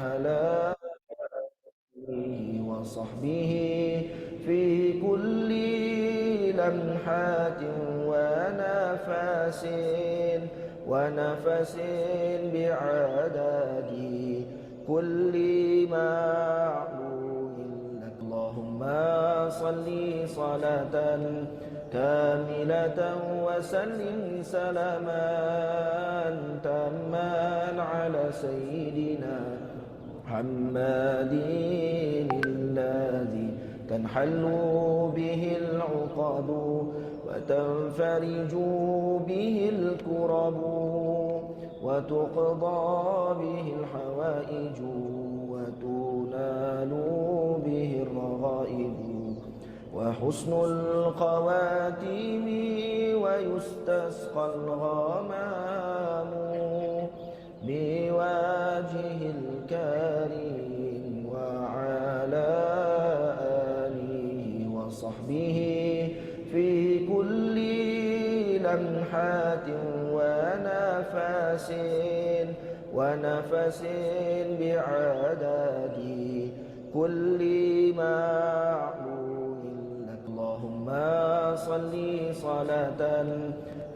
على آله وصحبه في كل لمحات ونفس بعدد كل معلوم لك. اللهم صل صلاة كاملة وسلم سلاما تاما على سيدنا محمد الذي تنحل به العقد وتنفرج به الكرب وتقضى به الحوائج وتنال به الرغائب وحسن الخواتيم ويستسقى الغمام بوجه الكريم وعلى آله وصحبه في كل لمحات ونفس بعدد كل معلوم لك. اللهم صل صلاة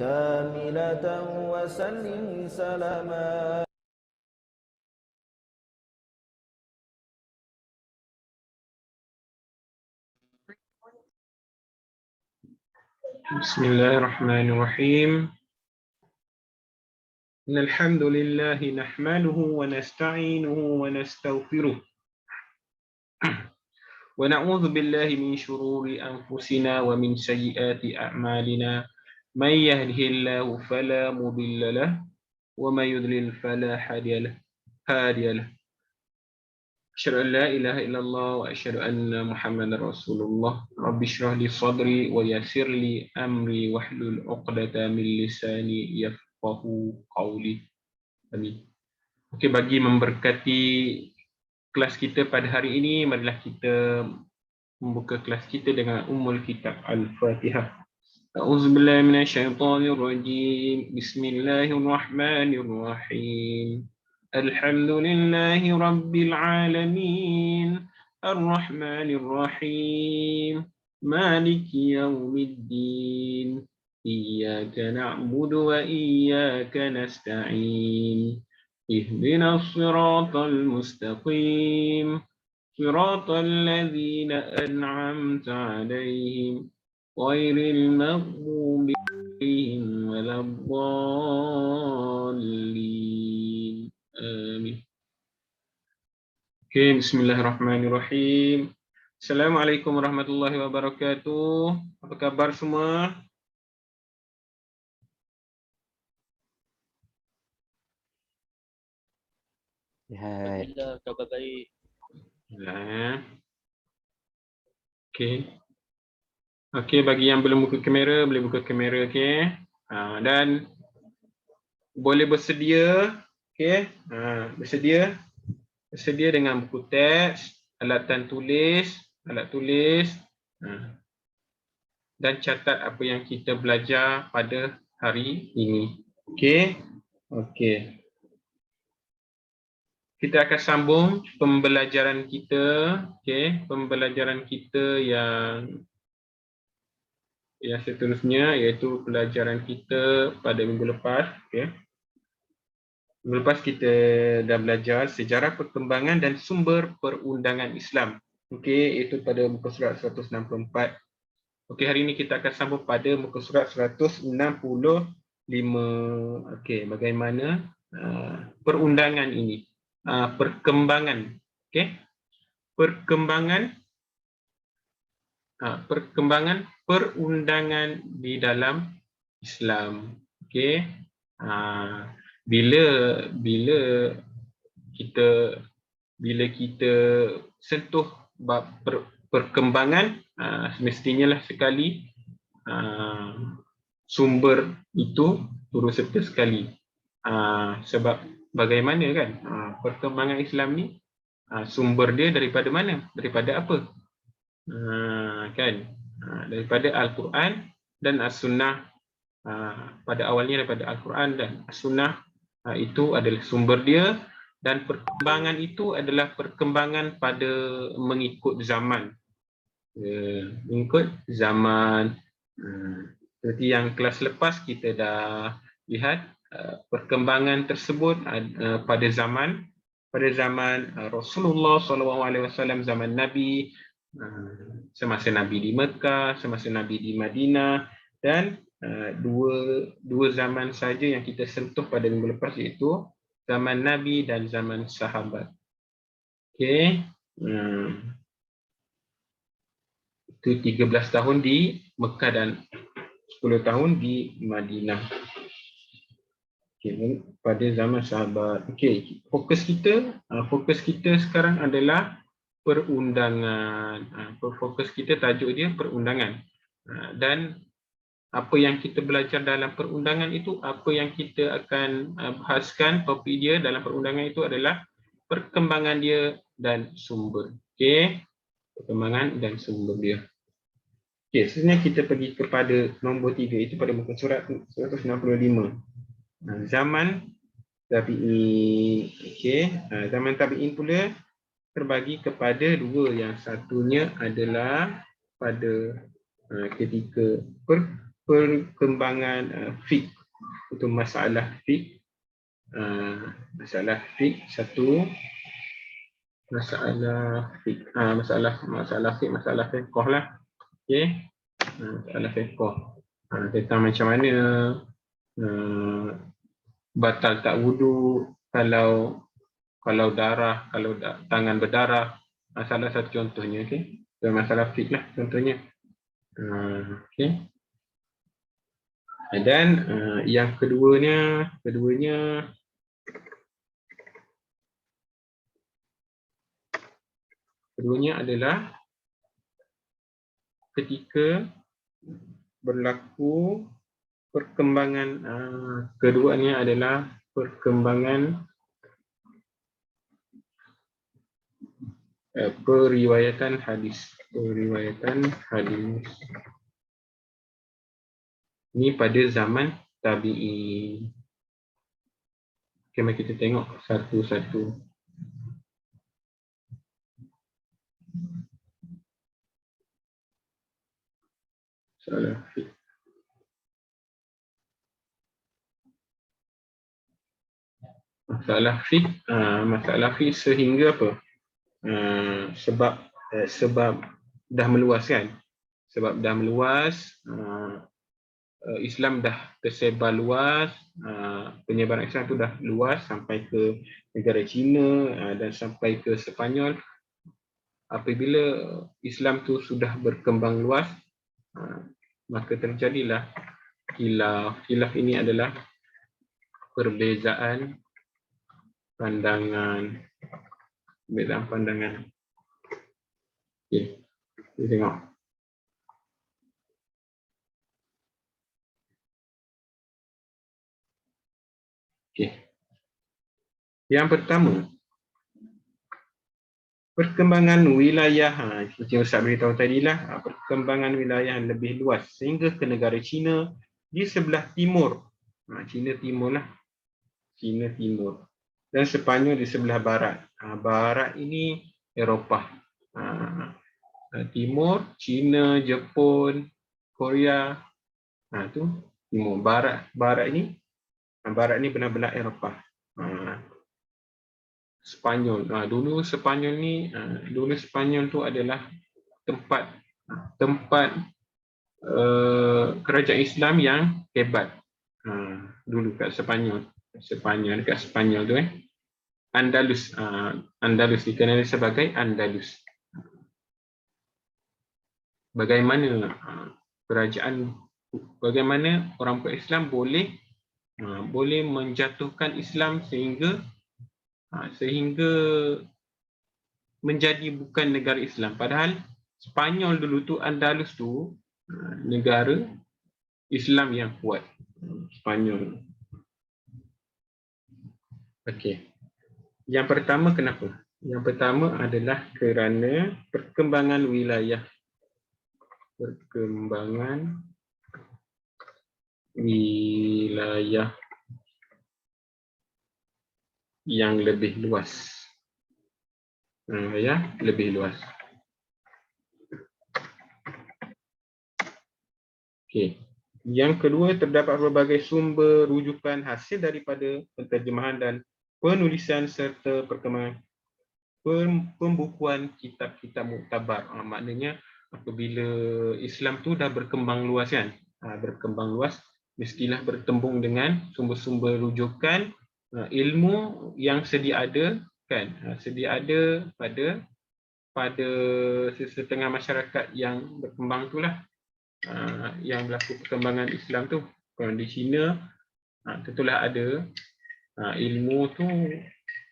كاملة وسلم سلاما. Bismillahirrahmanirrahim. Alhamdulillah nahmaduhu wa nasta'inuhu wa nastaghfiruh. Wa na'udzu billahi min shururi anfusina wa min sayyiati a'malina. May yahdihillahu fala mudilla lahu wa may yudlil fala hadiya lahu. Asyhadu an la ilaha illallah wa asyhadu anna Muhammadar Rasulullah. Rabbi shrah li sadri wa yassir li amri wahlul 'uqdatam min lisani yafqahu qawli. Amin. Okey, bagi memberkati kelas kita pada hari ini, marilah kita membuka kelas kita dengan Ummul Kitab Al-Fatihah. A'udzubillahi minasyaitonir rajim. Bismillahirrahmanirrahim. Alhamdulillahi Rabbil Alamin Ar-Rahmanir Rahim Maliki Yawmiddin Iyyaka na'budu wa iyyaka nasta'in Ihdinas siratal mustaqim Siratal ladzina an'amta 'alaihim ghairil maghdubi 'alaihim waladdallin. Amin. Okay, bismillahirrahmanirrahim. Assalamualaikum warahmatullahi wabarakatuh. Apa khabar semua? Alhamdulillah, kabar baik. Ya. Okay. Okay, bagi yang belum buka kamera, boleh buka kamera, okay. Dan boleh bersedia, okay. Bersedia dengan buku teks, alat tulis, dan catat apa yang kita belajar pada hari ini. Okay. Okay. Kita akan sambung pembelajaran kita, okay. Pembelajaran kita yang seterusnya, iaitu pelajaran kita pada minggu lepas, okay. Minggu lepas kita dah belajar sejarah perkembangan dan sumber perundangan Islam. Okey, itu pada muka surat 164. Okey, hari ini kita akan sambung pada muka surat 165. Okey, bagaimana perundangan ini? Perkembangan. Okey. Perkembangan perundangan di dalam Islam. Okey. Bila kita sentuh bab perkembangan, semestinya lah sekali sumber itu turut serta sekali. Sebab bagaimana kan perkembangan Islam ni, sumber dia daripada mana? Daripada apa? Daripada Al-Quran dan As-Sunnah. Pada awalnya daripada Al-Quran dan As-Sunnah, itu adalah sumber dia, Dan perkembangan itu adalah perkembangan pada mengikut zaman. Mengikut zaman. Seperti yang kelas lepas kita dah lihat, perkembangan tersebut pada zaman Rasulullah SAW, zaman Nabi, semasa Nabi di Mekah, semasa Nabi di Madinah, dan dua zaman saja yang kita sentuh pada minggu lepas, iaitu zaman Nabi dan zaman sahabat. Okey. Itu 13 tahun di Mekah dan 10 tahun di Madinah. Okay, pada zaman sahabat. Okey, fokus kita sekarang adalah perundangan. Fokus kita, tajuk dia perundangan. Dan apa yang kita belajar dalam perundangan itu, apa yang kita akan bahaskan, topik dia dalam perundangan itu adalah perkembangan dia dan sumber. Okey, perkembangan dan sumber dia. Okey, sebenarnya kita pergi kepada nombor 3, itu pada muka surat 165. Zaman tabi'in. Okey, zaman tabi'in pula terbagi kepada dua. Yang satunya adalah pada ketika perkembangan fiqh, itu masalah fiqh. Masalah fiqh satu, masalah fiqh, masalah fiqh lah. Okey, masalah fiqh tentang macam mana batal tak wudu kalau darah, kalau tangan berdarah. Salah satu contohnya. Okey, masalah fiqh lah contohnya. Okey. Dan yang keduanya adalah ketika berlaku perkembangan, keduanya adalah perkembangan periwayatan hadis. Ini pada zaman tabi'in. Okay, mari kita tengok satu-satu. Masalah fiqh sehingga apa? Sebab dah meluas kan? Sebab dah meluas, Islam dah tersebar luas, penyebaran Islam tu dah luas sampai ke negara China dan sampai ke Sepanyol. Apabila Islam tu sudah berkembang luas, maka terjadilah khilaf. Khilaf ini adalah perbezaan pandangan. Okey, kita tengok. Okey. Yang pertama, perkembangan wilayah. Seperti Ustaz beritahu tadilah, perkembangan wilayah yang lebih luas sehingga ke negara China di sebelah timur. China Timur lah. China Timur. Dan Sepanyol di sebelah barat. Barat ini Eropah. Timur, China, Jepun, Korea. Tu timur. Barat ini benar-benar Eropah. Sepanyol. Dulu Sepanyol tu adalah tempat kerajaan Islam yang hebat. Dulu kat Sepanyol. Dekat Sepanyol tu Andalus. Andalus dikenali sebagai Andalus. Bagaimana orang Islam boleh menjatuhkan Islam sehingga menjadi bukan negara Islam. Padahal Sepanyol dulu tu, Andalus tu negara Islam yang kuat. Sepanyol. Okey. Yang pertama kenapa? Yang pertama adalah kerana perkembangan wilayah. yang lebih luas. Ya, lebih luas. Okey. Yang kedua, terdapat berbagai sumber rujukan hasil daripada penterjemahan dan penulisan serta perkembangan pembukuan kitab-kitab muktabar. Maknanya apabila Islam tu dah berkembang luas kan, berkembang luas, mestilah bertembung dengan sumber-sumber rujukan ilmu yang sedia ada kan, sedia ada pada setengah masyarakat yang berkembang itulah, yang berlaku perkembangan Islam tu. Kalau di China tentulah ada ilmu tu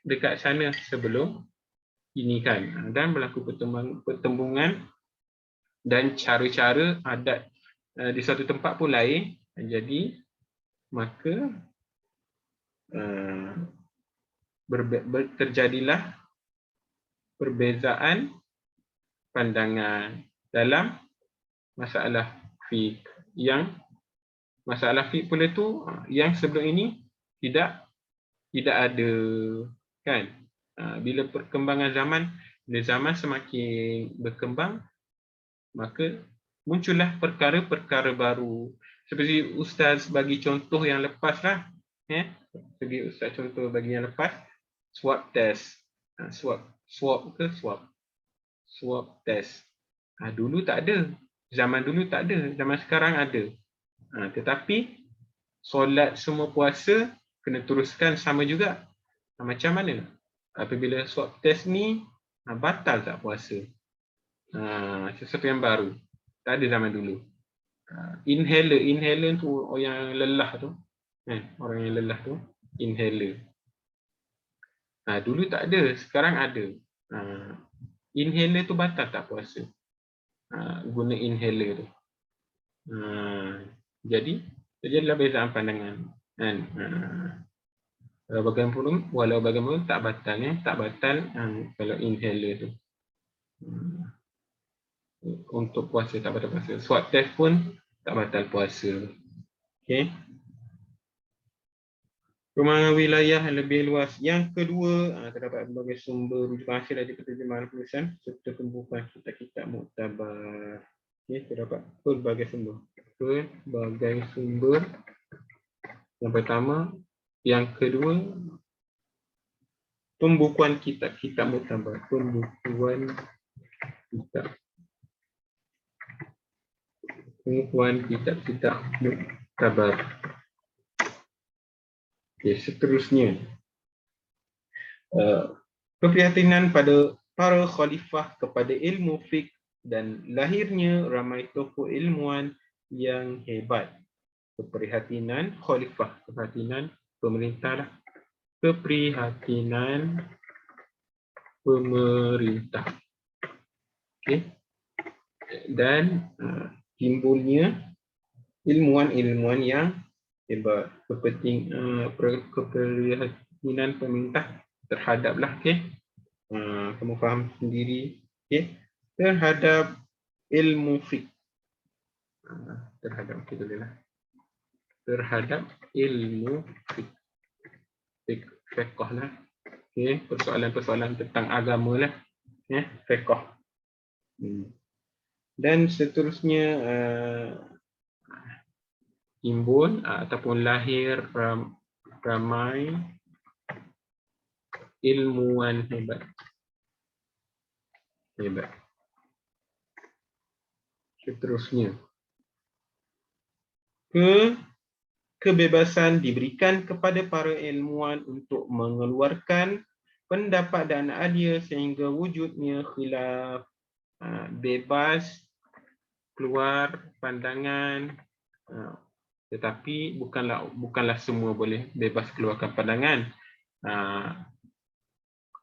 dekat sana sebelum ini kan, dan berlaku pertembungan dan cara-cara adat di satu tempat pun lain. Jadi maka terjadilah perbezaan pandangan dalam masalah fiqh. Yang masalah fiqh pula tu yang sebelum ini tidak ada kan. Bila perkembangan bila zaman semakin berkembang, maka muncullah perkara-perkara baru. Seperti Ustaz bagi contoh yang lepas lah. Bagi Ustaz contoh bagi yang lepas, swab test. Swab test. Dulu tak ada. Zaman dulu tak ada. Zaman sekarang ada. Tetapi solat semua puasa kena teruskan sama juga. Macam mana? Apabila swab test ni batal tak puasa? Sesuatu yang baru. Tak ada zaman dulu. Inhaler tu orang yang lelah tu. Orang yang lelah tu inhaler. Dulu tak ada, sekarang ada. Inhaler tu batal tak puasa? Guna inhaler tu. Jadi terjadilah perbezaan pandangan. Walau bagaimanapun tak batal kalau inhaler tu. Untuk puasa tak batal puasa. Swab test pun tak batal puasa. Okey. Perkembangan wilayah lebih luas. Yang kedua, terdapat berbagai sumber rujukan hasil dari penterjemahan penulisan serta pembukuan kitab-kitab muktabar. Okey, terdapat berbagai sumber. Yang pertama, yang kedua, pembukuan kitab-kitab muktabar. Pembukuan kitab-kitab muktabar. Okay, seterusnya, keprihatinan pada para khalifah kepada ilmu fiqh dan lahirnya ramai tokoh ilmuwan yang hebat. Keprihatinan khalifah, keprihatinan pemerintah, keprihatinan pemerintah. Okay. Dan timbulnya ilmuwan-ilmuwan yang hebat. Keprihatinan pemerintah terhadaplah, kamu faham sendiri, terhadap ilmu fiqh, terhadap ilmu fiqh lah, persoalan-persoalan tentang agama lah, fiqh. Dan seterusnya, timbul ataupun lahir ramai ilmuwan hebat. Seterusnya, kebebasan diberikan kepada para ilmuwan untuk mengeluarkan pendapat dan idea sehingga wujudnya khilaf, bebas keluar pandangan, tetapi bukanlah semua boleh bebas keluarkan pandangan.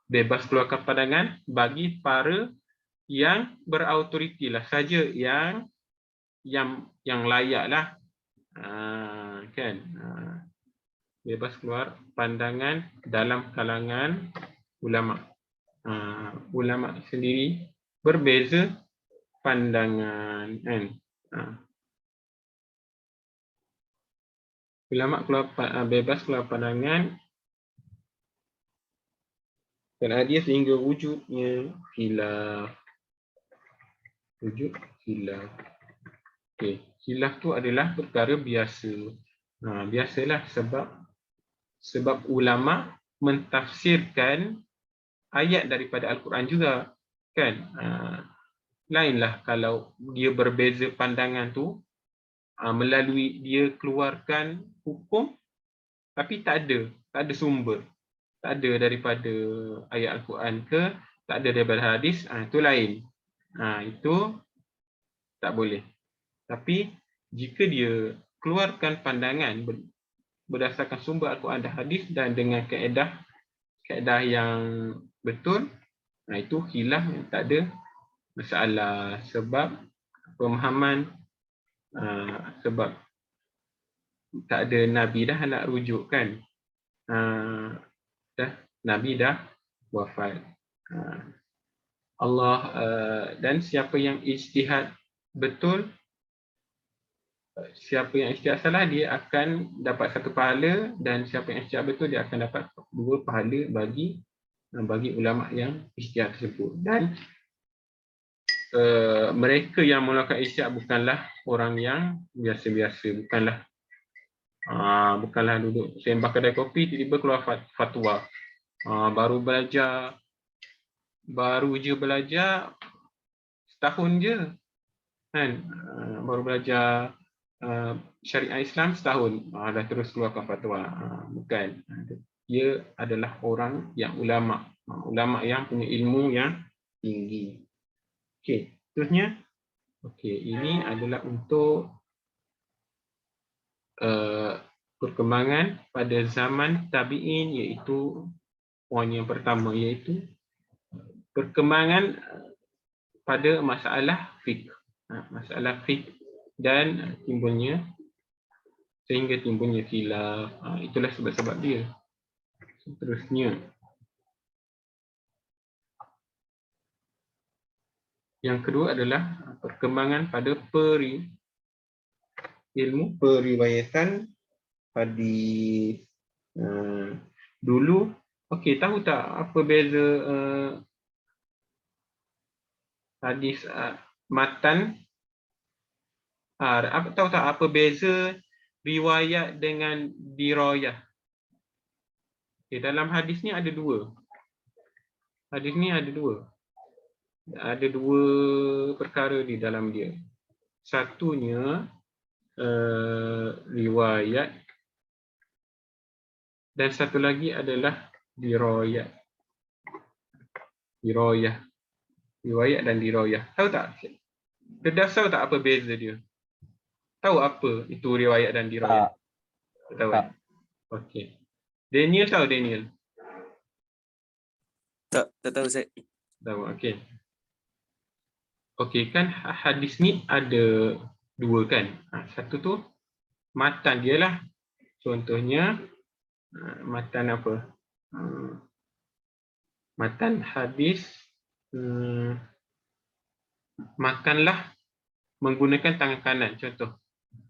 Bebas keluarkan pandangan bagi para yang berautoriti lah saja, yang layak lah, kan. Bebas keluar pandangan dalam kalangan ulama. Ulama sendiri berbeza pandangan, kan. Ulama bebas keluar pandangan Dan hadis sehingga wujudnya khilaf. Wujud khilaf. Okey, khilaf tu adalah perkara biasa. Biasalah sebab ulama mentafsirkan ayat daripada Al-Quran juga, kan? Lainlah kalau dia berbeza pandangan tu melalui dia keluarkan hukum tapi tak ada sumber, tak ada daripada ayat Al-Quran ke, tak ada daripada hadis, itu lain. Itu tak boleh. Tapi jika dia keluarkan pandangan berdasarkan sumber Al-Quran dan hadis dan dengan kaedah yang betul, itu khilaf yang tak ada masalah, sebab pemahaman sebab tak ada Nabi dah nak rujuk, kan? Nabi dah wafat. Allah dan siapa yang ijtihad betul, siapa yang ijtihad salah, dia akan dapat 1 pahala, dan siapa yang ijtihad betul, dia akan dapat 2 pahala bagi ulama yang ijtihad tersebut. Dan mereka yang melakukan ijtihad bukanlah orang yang biasa-biasa, bukanlah duduk sembah kedai kopi tiba-tiba keluar fatwa. Baru je belajar setahun je, kan? Baru belajar syariat Islam setahun, dah terus keluarkan fatwa. Bukan. Dia adalah orang yang ulama yang punya ilmu yang tinggi. Okey, terusnya. Okey, ini adalah untuk perkembangan pada zaman tabi'in, iaitu poin yang pertama, iaitu perkembangan pada masalah fiqh. Dan sehingga timbulnya khilaf. Itulah sebab-sebab dia. Seterusnya, yang kedua adalah perkembangan pada ilmu periwayatan hadis. Dulu, okey, tahu tak apa beza hadis matan? Tahu tak apa beza riwayat dengan dirayah? Okay, dalam hadis ni ada dua. Ada dua perkara di dalam dia. Satunya riwayat, dan satu lagi adalah dirayah. Riwayat dan dirayah. Tahu tak? Dedas tahu tak apa beza dia? Tahu apa itu riwayat dan dirayah? Tahu tak? Okey. Daniel tahu Daniel? Tak tahu Ustaz. Tahu, okey. Okey, kan hadis ni ada dua, kan? Satu tu matan dia lah. Contohnya matan apa? Matan hadis, makanlah menggunakan tangan kanan, contoh.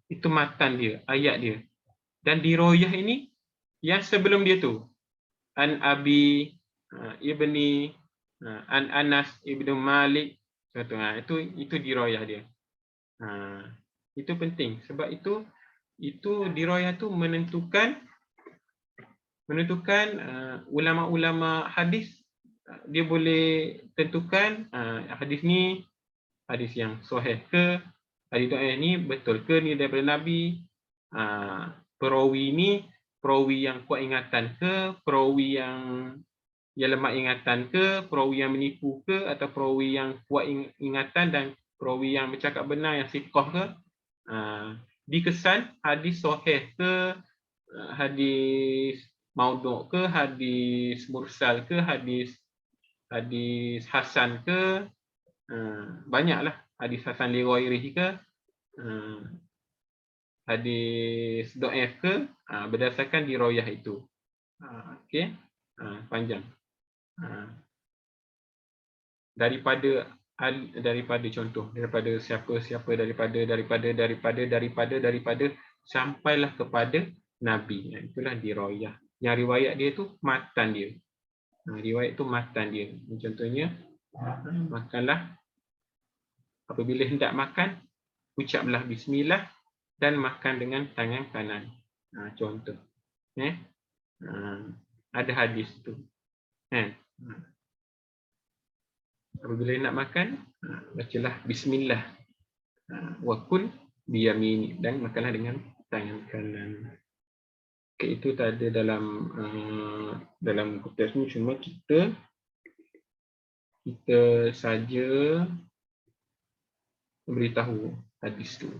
Itu matan dia, ayat dia. Dan dirayah ini yang sebelum dia tu, an Abi ibni an Anas ibnu Malik, contoh. Itu dirayah dia. Itu penting sebab itu dirayah tu menentukan ulama-ulama hadis. Dia boleh tentukan hadis ni hadis yang sahih ke, hadis dhaif ni betul ke, ni daripada Nabi. Perawi yang kuat ingatan ke, perawi yang lemah ingatan ke, perawi yang menipu ke, atau perawi yang kuat ingatan dan perawi yang bercakap benar, yang siqah ke. Dikesan hadis sahih ke, hadis maudhu' ke, hadis mursal ke, hadis hasan ke, banyaklah, hadis hasan li ghairihi ke, hadis dhaif ke, berdasarkan dirayah itu. Okey, panjang. Daripada contoh, daripada siapa daripada sampailah kepada Nabi. Itulah dirayah. Yang riwayat dia tu matan dia. Riwayat tu matan dia. Contohnya, makanlah. Apabila hendak makan, ucaplah bismillah dan makan dengan tangan kanan. Contoh. Ada hadis tu. Apabila nak makan, bacalah bismillah. Wa kul biyamini, dan makanlah dengan tangan kanan. Okay, itu tak ada dalam konteks ni, cuma kita saja memberitahu hadis tu.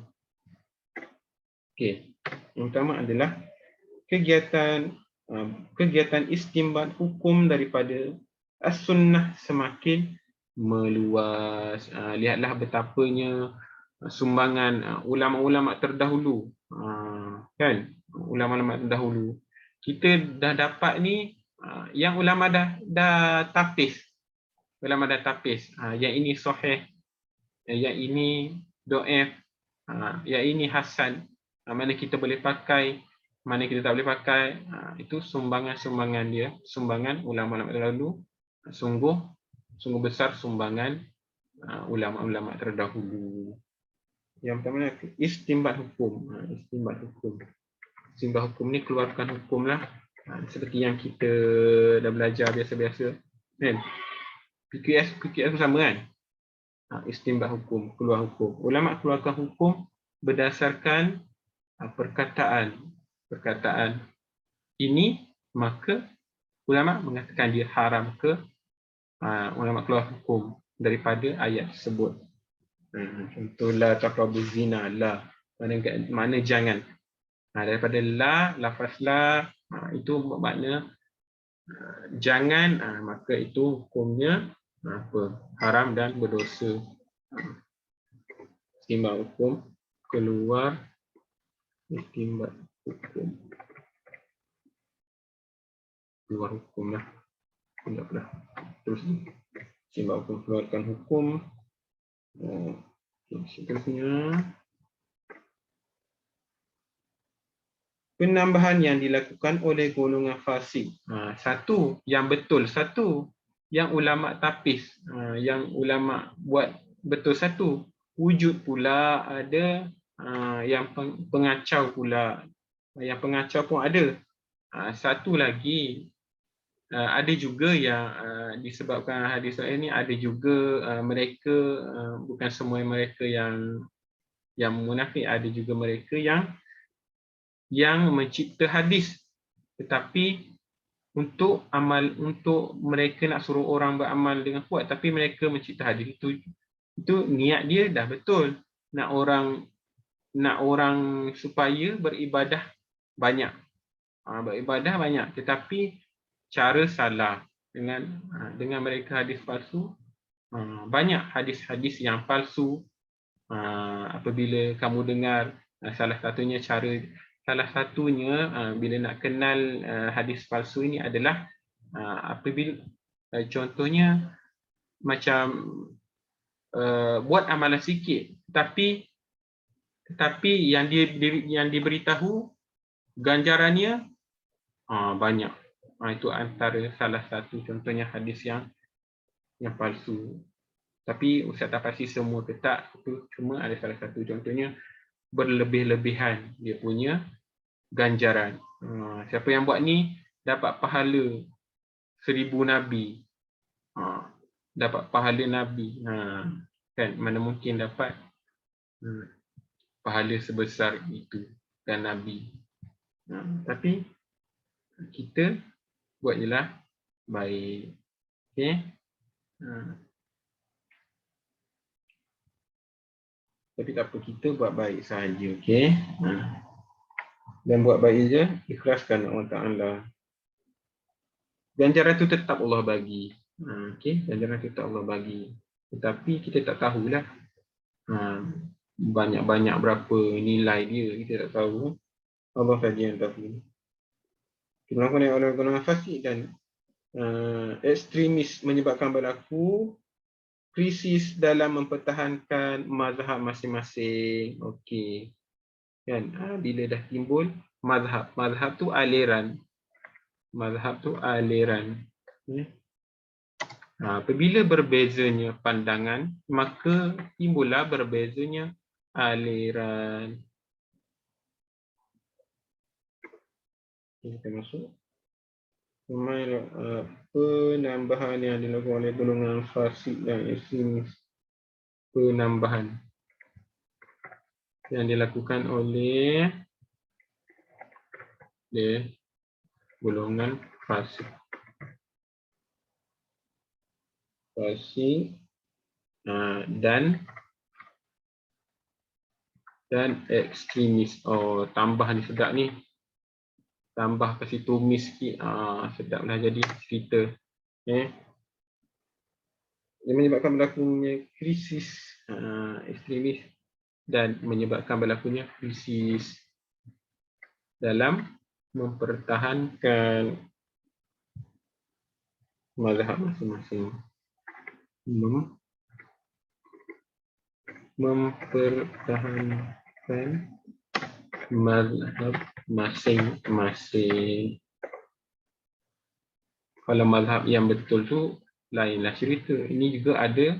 Okey, yang pertama adalah kegiatan istinbat hukum daripada as-sunnah semakin meluas. Lihatlah betapanya sumbangan ulama-ulama terdahulu, kan? Ulama-ulama terdahulu. Kita dah dapat ni, yang ulama dah tapis. Ulama dah tapis. Yang ini sahih, yang ini dhaif, yang ini hasan. Mana kita boleh pakai, mana kita tak boleh pakai. Itu sumbangan-sumbangan dia, sumbangan ulama-ulama terdahulu. Sungguh besar sumbangan ulama-ulama terdahulu. Yang pertama, istinbat hukum. Istinbat hukum ni keluarkan hukum lah. Seperti yang kita dah belajar biasa-biasa, kan? PQS pun sama, kan? Istinbat hukum, keluar hukum. Ulama keluarkan hukum berdasarkan perkataan ini, maka ulama mengatakan dia haram ke, ulama keluar hukum daripada ayat tersebut. Contoh, la taqrabuz zina, la, mana jangan. Daripada la, lafaz la, itu makna jangan, maka itu hukumnya haram dan berdosa. Istinbat hukum, keluar istinbat hukum. Keluar hukum lah. Terus istinbat hukum, keluarkan hukum. Seterusnya, penambahan yang dilakukan oleh golongan fasik. Satu yang betul, satu yang ulama tapis, yang ulama buat betul, satu wujud pula ada yang pengacau pula, yang pengacau pun ada. Satu lagi, ada juga yang disebabkan hadis ini, ada juga mereka, bukan semua mereka yang munafik, ada juga mereka yang mencipta hadis, tetapi untuk mereka nak suruh orang beramal dengan kuat, tapi mereka mencipta hadis. Itu niat dia dah betul, nak orang supaya beribadah banyak, tetapi cara salah. Dengan mereka hadis palsu. Banyak hadis-hadis yang palsu. Apabila kamu dengar, salah satunya bila nak kenal hadis palsu ini adalah apabila contohnya macam buat amalan sikit, tetapi yang diberitahu ganjarannya banyak. Itu antara salah satu contohnya hadis yang palsu. Tapi Ustaz tak pasti semua ke tak, itu cuma ada salah satu contohnya, berlebih-lebihan dia punya ganjaran. Siapa yang buat ni dapat pahala 1000 nabi. Dapat pahala nabi. Kan, mana mungkin dapat pahala sebesar itu dan nabi. Tapi kita buat je lah baik. Okey. Tapi tak apa, kita buat baik sahaja. Okey. Dan buat baik je, ikhlaskan Allah Ta'ala. Ganjaran itu tetap Allah bagi. Okey, ganjaran itu tetap Allah bagi. Tetapi kita tak tahulah banyak-banyak berapa nilai dia, kita tak tahu. Allah saja yang tahu. Kenapa oleh golongan fasik dan ekstremis menyebabkan berlaku krisis dalam mempertahankan mazhab masing-masing. Okey. Kan, bila dah timbul mazhab tu aliran. Mazhab tu aliran. Apabila berbezanya pandangan, maka timbullah berbezanya aliran. Kita masuk. Penambahan yang dilakukan oleh golongan fasik dan ekstremis. Penambahan yang dilakukan oleh golongan fasik. Dan ekstremis. Oh, tambah ni sedap ni. Tambah kasih tumis sikit. Sedaplah jadi cerita. Dia menyebabkan berlakunya krisis ekstremis dan menyebabkan berlakunya krisis dalam mempertahankan mazhab masing-masing. Mempertahankan mazhab masing-masing. Kalau mazhab yang betul tu lainlah cerita. Ini juga ada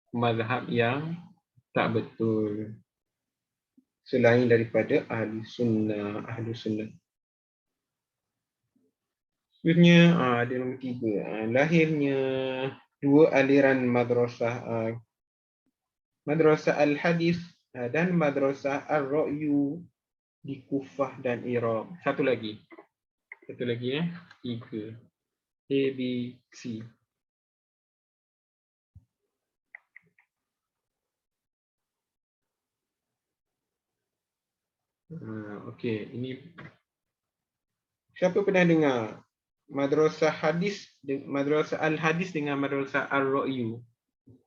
mazhab yang tak betul selain daripada ahli sunnah. Seterusnya ada nombor 3. Lahirnya dua aliran madrasah. Madrasah Al-Hadis dan Madrasah Ar-Ra'yu di Kufah dan Iraq. Satu lagi 3. A, B, C. Okey, ini siapa pernah dengar Madrasah Al-Hadis dengan Madrasah Ar-Ra'yu?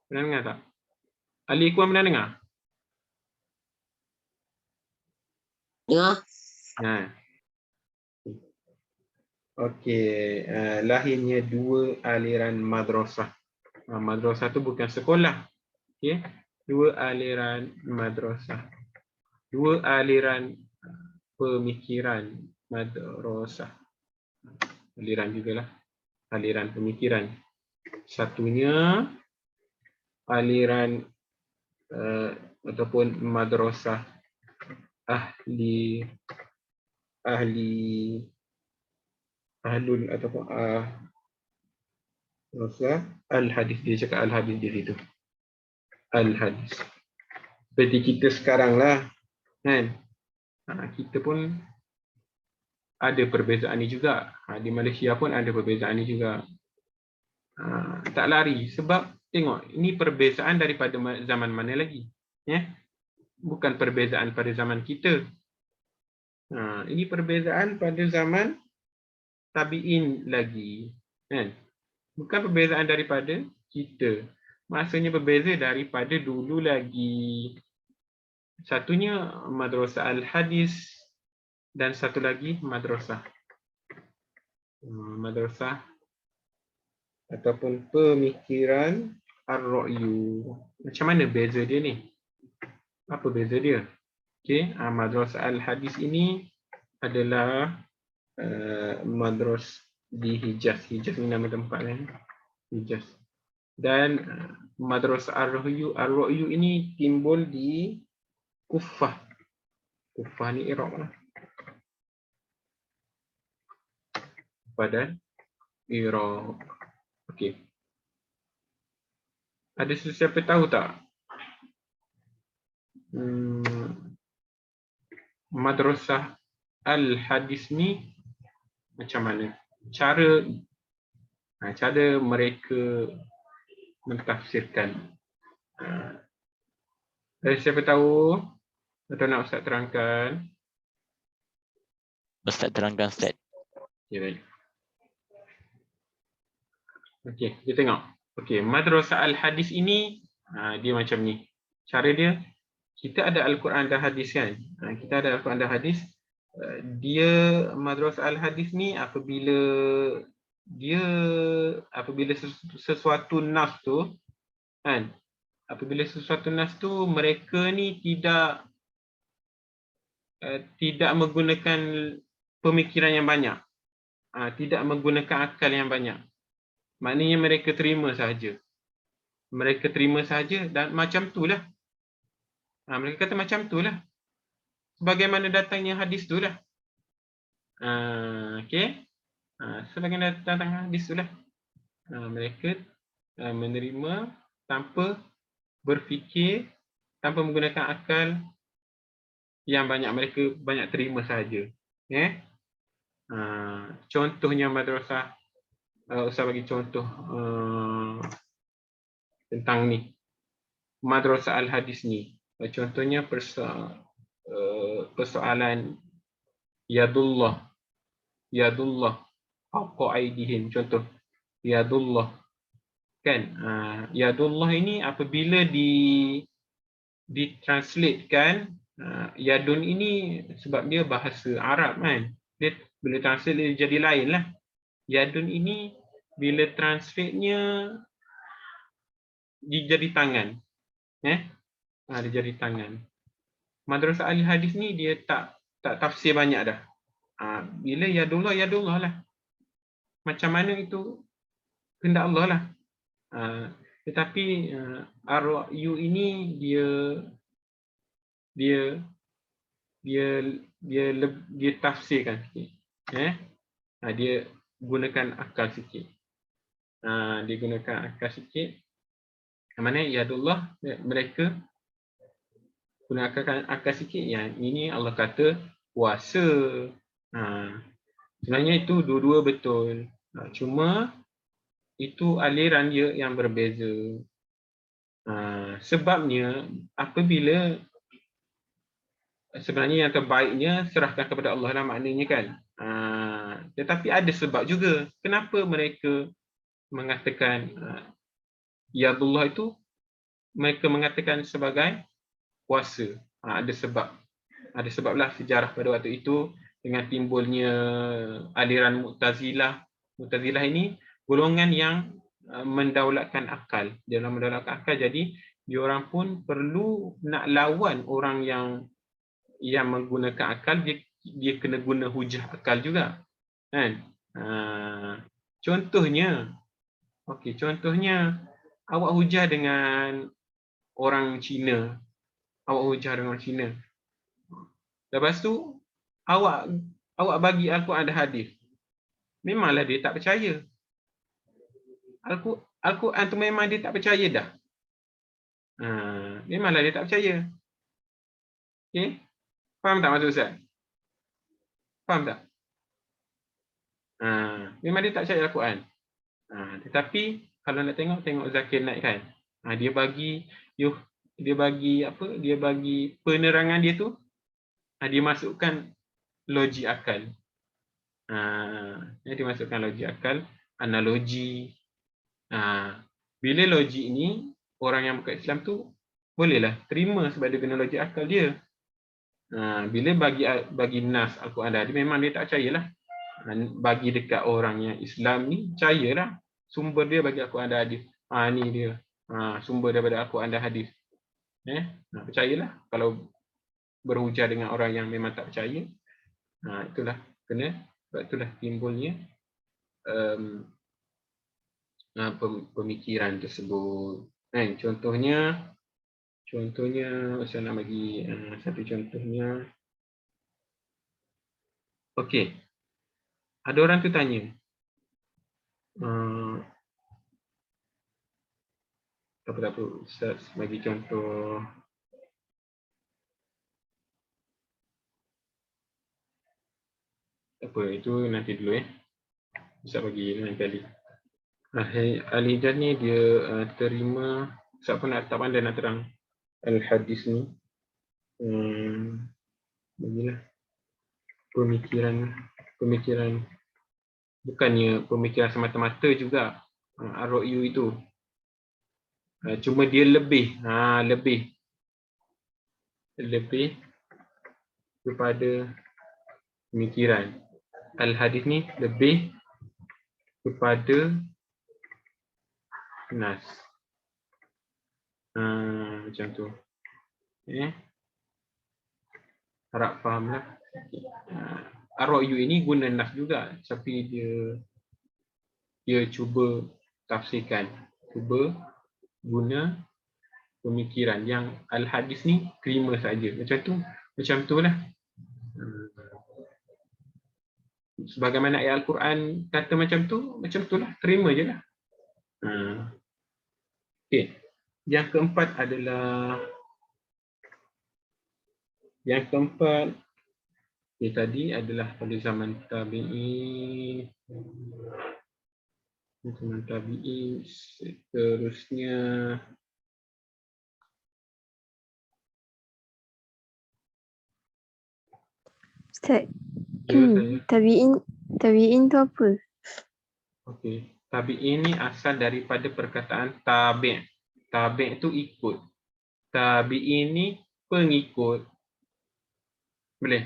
Pernah dengar tak? Ali Ikhwan pernah dengar? Dengar. Okey, lahirnya dua aliran madrasah. Madrasah tu bukan sekolah. Okey, dua aliran madrasah. Dua aliran pemikiran madrasah. Aliran jugalah. Aliran pemikiran. Satunya aliran ataupun madrasah ahlul ataupun madrasah al-hadis. Dia cakap al-hadis di situ. Al-hadis. Seperti kita sekarang lah, kan? Kita pun ada perbezaan ni juga. Di Malaysia pun ada perbezaan ni juga. Tak lari sebab tengok ini perbezaan daripada zaman mana lagi, bukan perbezaan pada zaman kita. Ini perbezaan pada zaman tabi'in lagi, kan? Bukan perbezaan daripada kita. Maksudnya berbeza daripada dulu lagi. Satunya Madrasah Al-Hadis dan satu lagi madrasah ataupun pemikiran Ar-Ra'yu. Macam mana beza dia ni? Apa beza dia? Okey, Madrasah Al-Hadis ini adalah madrasah di Hijaz. Hijaz ni nama tempat kan? Hijaz. Dan Madrasah Ar-Ra'yu ini timbul di Kufah. Kufah ni Iraq lah. Pada Iraq. Okey. Ada sesiapa tahu tak? Madrasah Al-Hadis ni macam mana? Cara mereka mentafsirkan. Ada siapa tahu? Atau nak Ustaz terangkan? Ustaz terangkan, Ustaz. Okay, baik. Okey, kita tengok. Okey, Madrasah Al-Hadis ini dia macam ni. Cara dia, kita ada Al-Quran dan Hadis kan? Kita ada Al-Quran dan Hadis. Dia Madrasah Al-Hadis ni apabila sesuatu nas tu kan? Apabila sesuatu nas tu mereka ni tidak menggunakan pemikiran yang banyak. Tidak menggunakan akal yang banyak. Maknanya mereka terima saja. Mereka terima saja dan macam itulah. Mereka kata macam itulah. Sebagaimana datangnya hadis itulah. Okey. Sebagaimana datangnya hadis itulah. Mereka menerima tanpa berfikir, tanpa menggunakan akal, yang mereka banyak terima saja. Contohnya madrasah, Ustaz bagi contoh tentang ni, madrasah al-hadis ni. Contohnya persoalan yadullah fawqa aydihim, contoh yadullah kan. Yadullah ini apabila ditranslatekan, yadun ini sebab dia bahasa Arab kan, dia bila translate dia jadi lain lah. Yadun ini bila translate-nya dia jadi tangan. Dia jadi tangan. Madrasah ahli hadis ni dia tak tafsir banyak dah. Bila yadullah lah. Macam mana itu kehendak Allah lah. Tetapi ar-ra'yu ini dia tafsirkan sikit. Dia gunakan akal sikit. Dia gunakan akal sikit. Mana yadullah, mereka gunakan akal sikit. Yang ini Allah kata kuasa. Sebenarnya itu dua-dua betul. Cuma itu aliran dia yang berbeza. Sebabnya apabila sebenarnya yang terbaiknya serahkan kepada Allah lah maknanya kan. Tetapi ada sebab juga kenapa mereka mengatakan yadullah itu, mereka mengatakan sebagai kuasa. Ada sebablah sejarah pada waktu itu dengan timbulnya aliran Mu'tazilah. Mu'tazilah ini golongan yang mendaulatkan akal. Dalam mendaulatkan akal, jadi diorang pun perlu nak lawan orang yang menggunakan akal, dia kena guna hujah akal juga. Kan? Contohnya awak hujah dengan orang Cina. Lepas tu awak bagi Al-Quran dan hadis. Memanglah dia tak percaya. Al-Quran tu memang dia tak percaya dah. Memanglah dia tak percaya. Okey? Faham tak maksud Ustaz? Faham tak? Memang dia tak percaya Al-Quran. Tetapi kalau nak tengok Zakir Naik kan. Dia bagi penerangan dia tu, dia masukkan logik akal. Dia masukkan logik akal, analogi. Bila logik ni orang yang bukan Islam tu bolehlah terima sebab dia guna logik akal dia. Bila bagi nas Al-Quran dia memang dia tak percayalah. Bagi dekat orang yang Islam ni percayalah. Sumber dia bagi Al-Quran dan hadis. Ni dia. Sumber daripada Al-Quran dan hadis. Percayalah. Kalau berhujah dengan orang yang memang tak percaya, itulah kena. Sebab itulah timbulnya pemikiran tersebut. Contohnya saya nak bagi satu contohnya. Okey. Ada orang tu tanya. Tak apa, Ustaz bagi contoh. Apa itu nanti dulu Ustaz bagi lain kali. Al-Hijaz ni dia terima, siapa nak tak pandai nak terang Al-Hadis ni. Bagilah pemikiran bukannya pemikiran semata-mata juga ar-ra'yu itu. Cuma dia lebih kepada pemikiran. Al-Hadis ni lebih kepada nas. Macam tu. Harap fahamlah. Ar-ra'yu ini guna nas juga, tapi dia cuba tafsirkan. Cuba guna pemikiran yang al-hadis ni terima saja. Macam tu lah. Sebagaimana ayat Al-Quran kata macam tu lah, terima je lah. Okey. Yang keempat adalah tadi adalah pada zaman tabi'in. Zaman tabi'in, seterusnya Ustaz, ya, saya. tabi'in tu apa? Okey. Tabi'in ni asal daripada perkataan tabi'. Tabi' tu ikut. Tabi'in ni pengikut. Boleh?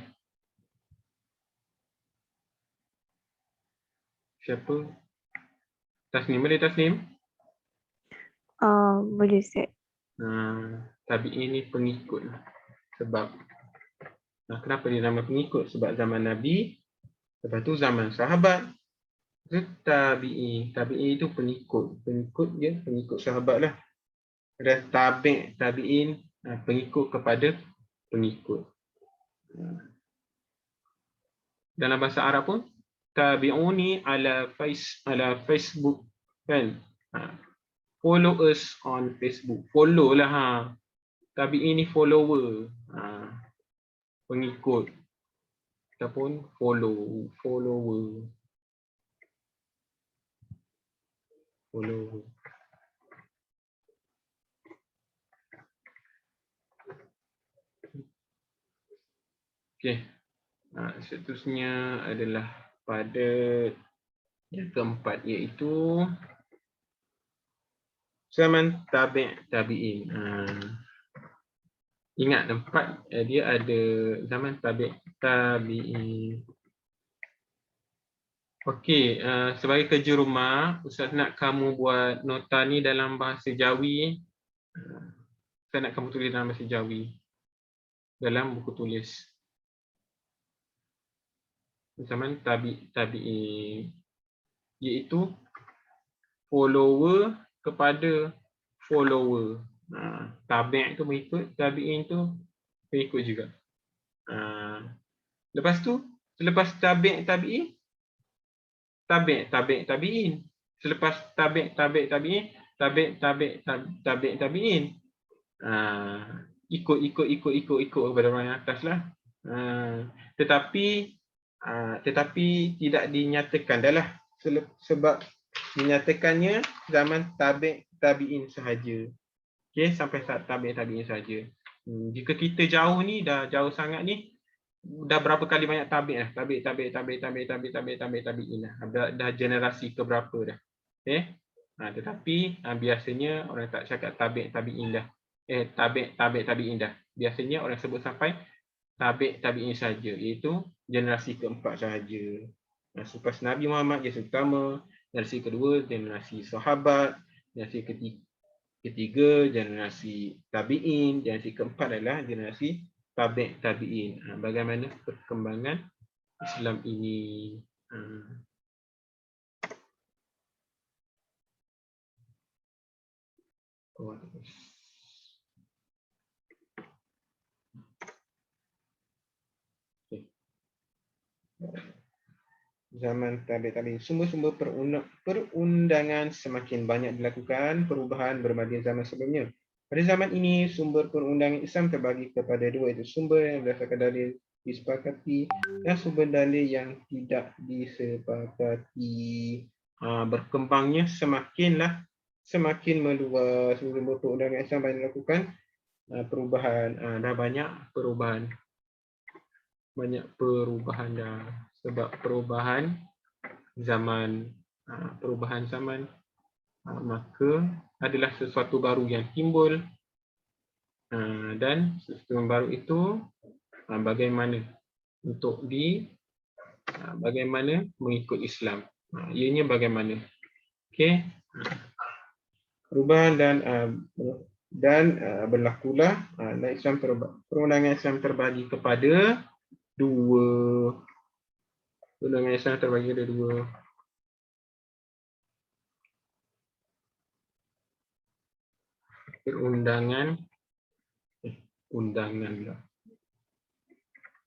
Siapa? Tasnim, boleh Tasnim? Boleh Ustaz. Tabi'in ni pengikut. Sebab kenapa dia nama pengikut? Sebab zaman Nabi, lepas tu zaman sahabat. Itu tabi'in. Tabi'in itu pengikut. Pengikut sahabat lah. Ada tabi'in, pengikut kepada pengikut. Dalam bahasa Arab pun, tabi'uni ala Facebook, kan? Follow us on Facebook. Follow lah. Tabi'in ni follower. Pengikut. Ataupun follower. Okey. Seterusnya adalah pada yang keempat, iaitu zaman tabi'in. Ingat tempat dia ada zaman tabi'in. Okey, sebagai kerja rumah, Ustaz nak kamu buat nota ni dalam bahasa Jawi. Ustaz nak kamu tulis dalam bahasa Jawi. Dalam buku tulis. Zaman tabi'in. Iaitu follower kepada follower. Tabi' tu mengikut, tabi'in tu mengikut juga. Lepas tu, selepas tabi'in, selepas tabi'in, tabi'in. Ikut kepada orang yang atas lah. Tetapi tidak dinyatakan dah lah, sebab dinyatakannya zaman tabi'in sahaja. Okey, sampai tabi'in sahaja. Jika kita jauh ni, dah jauh sangat ni, dah berapa kali banyak tabi' lah. Tabi'in lah. Dah generasi ke berapa dah. Okey. Tetapi biasanya orang tak cakap tabi'in dah. Tabi'in dah. Biasanya orang sebut sampai tabi'in saja, iaitu generasi keempat sahaja. Selepas Nabi Muhammad, generasi pertama, generasi kedua, generasi sahabat, generasi ketiga, generasi tabi'in, generasi keempat adalah generasi tabi'in. Bagaimana perkembangan Islam ini? Zaman tabi'in, sumber-sumber perundangan semakin banyak dilakukan, perubahan berbanding zaman sebelumnya. Pada zaman ini, sumber perundangan Islam terbagi kepada dua, iaitu sumber yang berdasarkan dalil disepakati dan sumber dalil yang tidak disepakati. Berkembangnya semakin meluas, sumber perundangan Islam banyak dilakukan, perubahan, dah banyak perubahan. Dah, sebab perubahan zaman, maka adalah sesuatu baru yang timbul, dan sesuatu baru itu bagaimana bagaimana mengikut Islam, ianya bagaimana. Okey, perubahan dan berlakulah Islam perundangan Islam terbagi kepada dua. Perundangan Islam terbagi ada dua. perundangan undangan lah.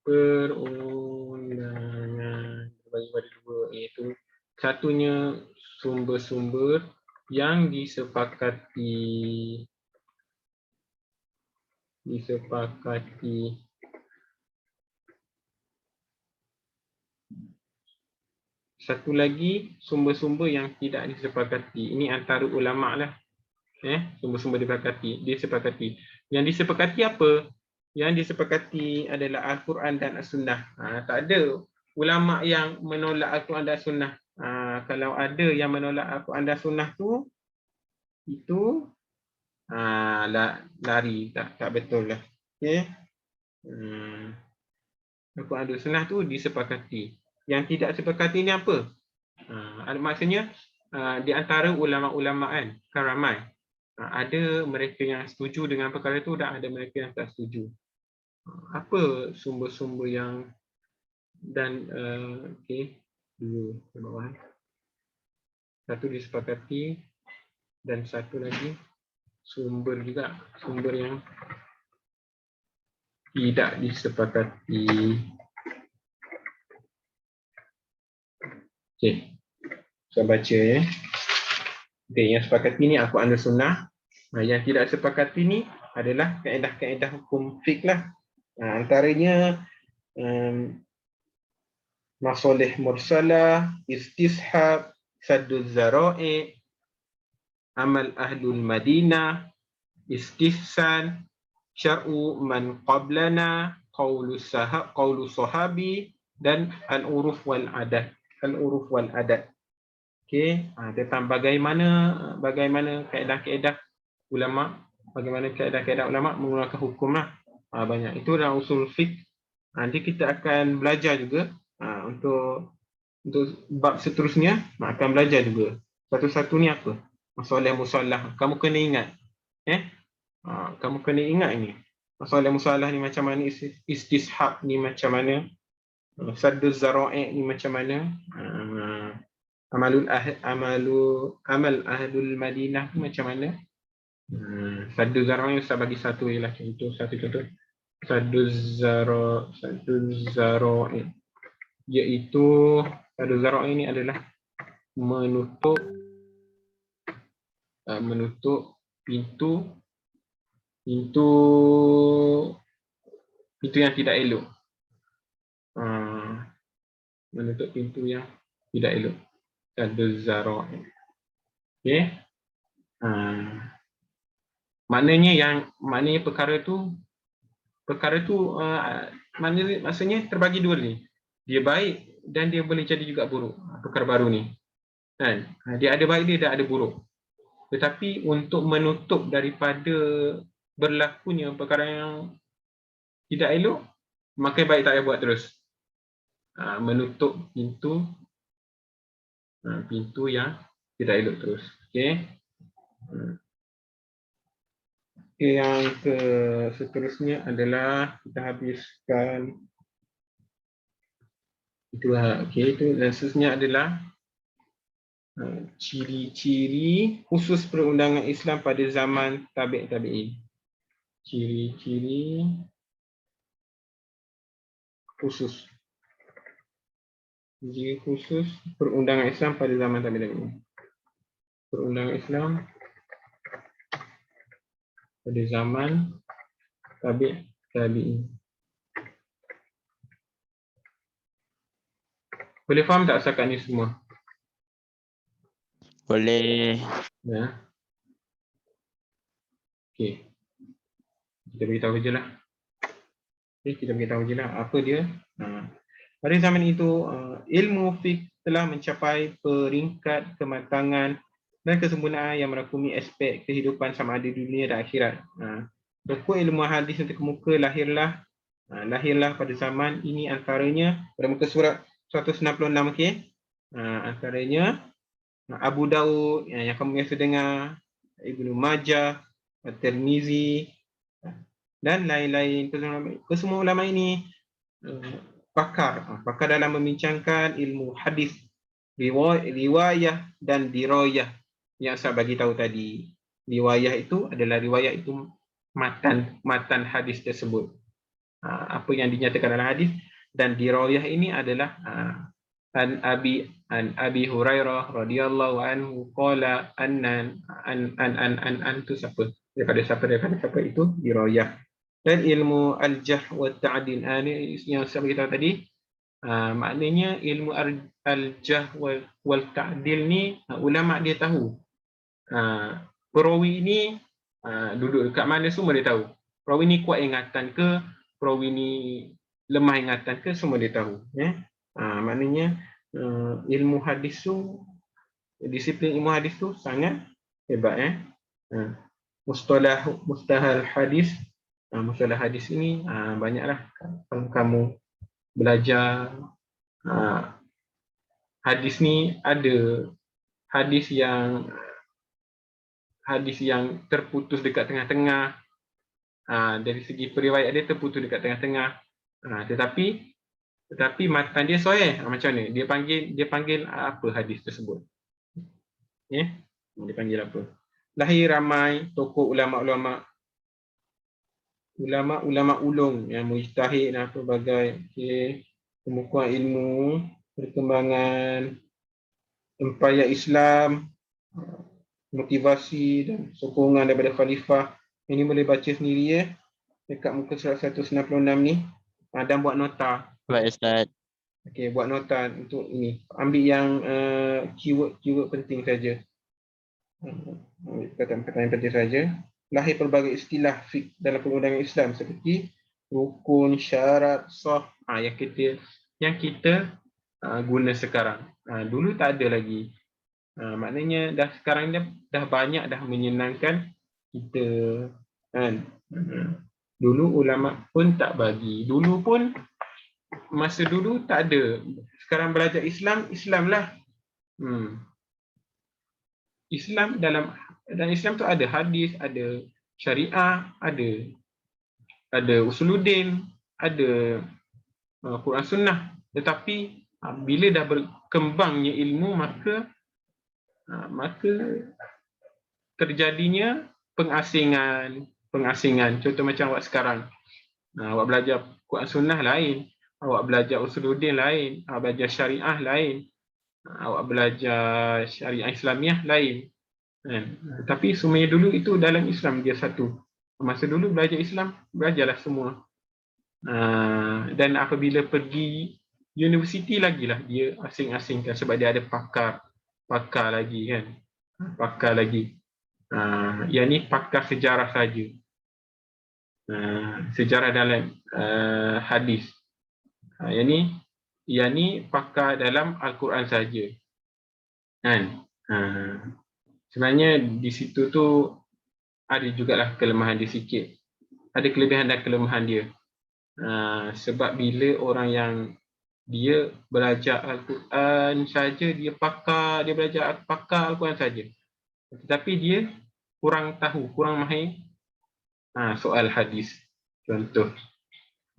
Perundangan bagi pada dua, iaitu satunya sumber-sumber yang disepakati satu lagi sumber-sumber yang tidak disepakati. Ini antara ulama lah. Sumber-sumber disepakati. Yang disepakati apa? Yang disepakati adalah Al-Quran dan As-Sunnah. Tak ada ulama yang menolak Al-Quran dan As-Sunnah. Kalau ada yang menolak Al-Quran dan As-Sunnah tu, itu lari, tak betul lah. Okay? Al-Quran dan As-Sunnah tu disepakati. Yang tidak sepakati ni apa? Maksudnya di antara ulama-ulama kan ramai. Ada mereka yang setuju dengan perkara itu dan ada mereka yang tak setuju. Apa sumber-sumber yang dan okey, dua di bawah. Satu disepakati dan satu lagi sumber juga, sumber yang tidak disepakati. Okey. Saya baca ya. Okey, yang sepakati ni Al-Quran dan Sunnah. Yang tidak sepakati ni adalah kaedah-kaedah hukum fiqh lah. Antaranya masalih mursalah, istishab, sadduz zara'i, amal ahlul Madinah, istihsan, syar'u man qablana, qaulu sahabi dan al-uruf wal adat. Al-uruf wal adat. Okey, tentang bagaimana kaedah-kaedah ulama, bagaimana kaedah-kaedah ulama menggunakan hukum lah. Banyak. Itu dalam usul fiqh. Nanti kita akan belajar juga untuk bab seterusnya akan belajar juga. Satu-satu ni apa? Masalah musallah. Kamu kena ingat. Kamu kena ingat ini. Masalah musallah ni macam mana, istishab ni macam mana, sadduz zara'i ni macam mana, amal ahlul Madinah ni macam mana. Sadduz zara'i saya bagi satu je lah, contoh, satu contoh. Sadduz zara'i iaitu sadduz zara'i ini adalah menutup pintu yang tidak elok. Menutup pintu yang tidak elok. Sadduz zara'i. Okey. Maknanya perkara tu maksudnya terbagi dua ni. Dia baik dan dia boleh jadi juga buruk. Perkara baru ni. Kan? Dia ada baik dia, ada buruk. Tetapi untuk menutup daripada berlakunya perkara yang tidak elok, maka baik tak payah buat terus. Menutup pintu yang tidak elok terus. Okey. Yang seterusnya adalah kita habiskan itulah. Okey, itu dan seterusnya adalah ciri-ciri khusus perundangan Islam pada zaman tabi'in. Ciri-ciri khusus perundangan Islam pada zaman tabi'in. Perundangan Islam pada zaman tabi'in. Boleh faham tak setakat ni semua? Boleh. Ya. Okey. Kita beritahu je lah. Kita beritahu je lah apa dia. Pada zaman itu, ilmu fiqh telah mencapai peringkat kematangan dan kesempurnaan yang merangkumi aspek kehidupan sama ada di dunia dan akhirat. Pokok ilmu hadis yang terkemuka lahirlah pada zaman ini, antaranya pada muka surat 166. Okey. Antaranya Abu Daud yang kamu biasa dengar, Ibnu Majah, Tirmizi dan lain-lain. Kesemua ulama ini pakar dalam membincangkan ilmu hadis, riwayah dan dirayah yang saya bagi tahu tadi. riwayah itu adalah riwayat itu matan hadis tersebut. Apa yang dinyatakan dalam hadis, dan diriwayah ini adalah an Abi Hurairah radhiyallahu anhu qala an tu siapa daripada siapa itu diriwayah. Dan ilmu al-jarh wa ta'dil ini yang saya beritahu tadi, maknanya ilmu al-jarh wal ta'dil ni ulama dia tahu perawi ini duduk dekat mana, semua dia tahu. Perawi ni kuat ingatan ke, perawi ni lemah ingatan ke, semua dia tahu, ya. Maknanya ilmu hadis tu, disiplin ilmu hadis tu sangat hebat, ya. Mustalah hadis, mustalah hadis ini banyaklah kamu belajar. Hadis ni ada hadis yang terputus dekat tengah-tengah. Dari segi periwayat dia terputus dekat tengah-tengah. Tetapi matan dia sahih. Macam mana? Dia panggil apa hadis tersebut? Ya, dia panggil apa? Lahir ramai tokoh ulama-ulama ulung yang mujtahid dan pelbagai, pembukuan ilmu, perkembangan empayar Islam, motivasi dan sokongan daripada khalifah. Ini boleh baca sendiri, ya, dekat muka surat 196 ni, dan buat nota. Baik Ustaz. Okey, buat nota untuk ini. Ambil yang keyword penting saja. Perkataan-perkataan yang penting saja. Lahir pelbagai istilah fiqh dalam perundangan Islam seperti rukun, syarat, sah, yang kita guna sekarang. Dulu tak ada lagi. Maknanya sekarang dah banyak dah menyenangkan kita, kan. Dulu ulama pun tak bagi. Dulu pun masa dulu tak ada. Sekarang belajar Islam lah. Islam dalam Islam tu ada hadis, ada syariah, ada usuluddin, ada Quran Sunnah. Tetapi bila dah berkembangnya ilmu, maka terjadinya pengasingan. Contoh macam awak sekarang, awak belajar Quran Sunnah lain, awak belajar usuluddin lain, awak belajar syariah lain, awak belajar syariah Islamiah lain. Tapi semuanya dulu itu dalam Islam dia satu. Masa dulu belajar Islam, belajarlah semua. Dan apabila pergi universiti lagilah dia asing-asingkan, sebab dia ada pakar lagi, kan. Pakar lagi. Yang ni pakar sejarah saja. Sejarah dalam hadis. Yang ni pakar dalam Al-Quran saja. Kan? Sebenarnya di situ tu ada jugalah kelemahan dia sikit. Ada kelebihan dan kelemahan dia. Sebab bila orang yang dia belajar Al-Quran saja, dia belajar pakar Al-Quran saja, tetapi dia kurang tahu, kurang mahir soal hadis. Contoh,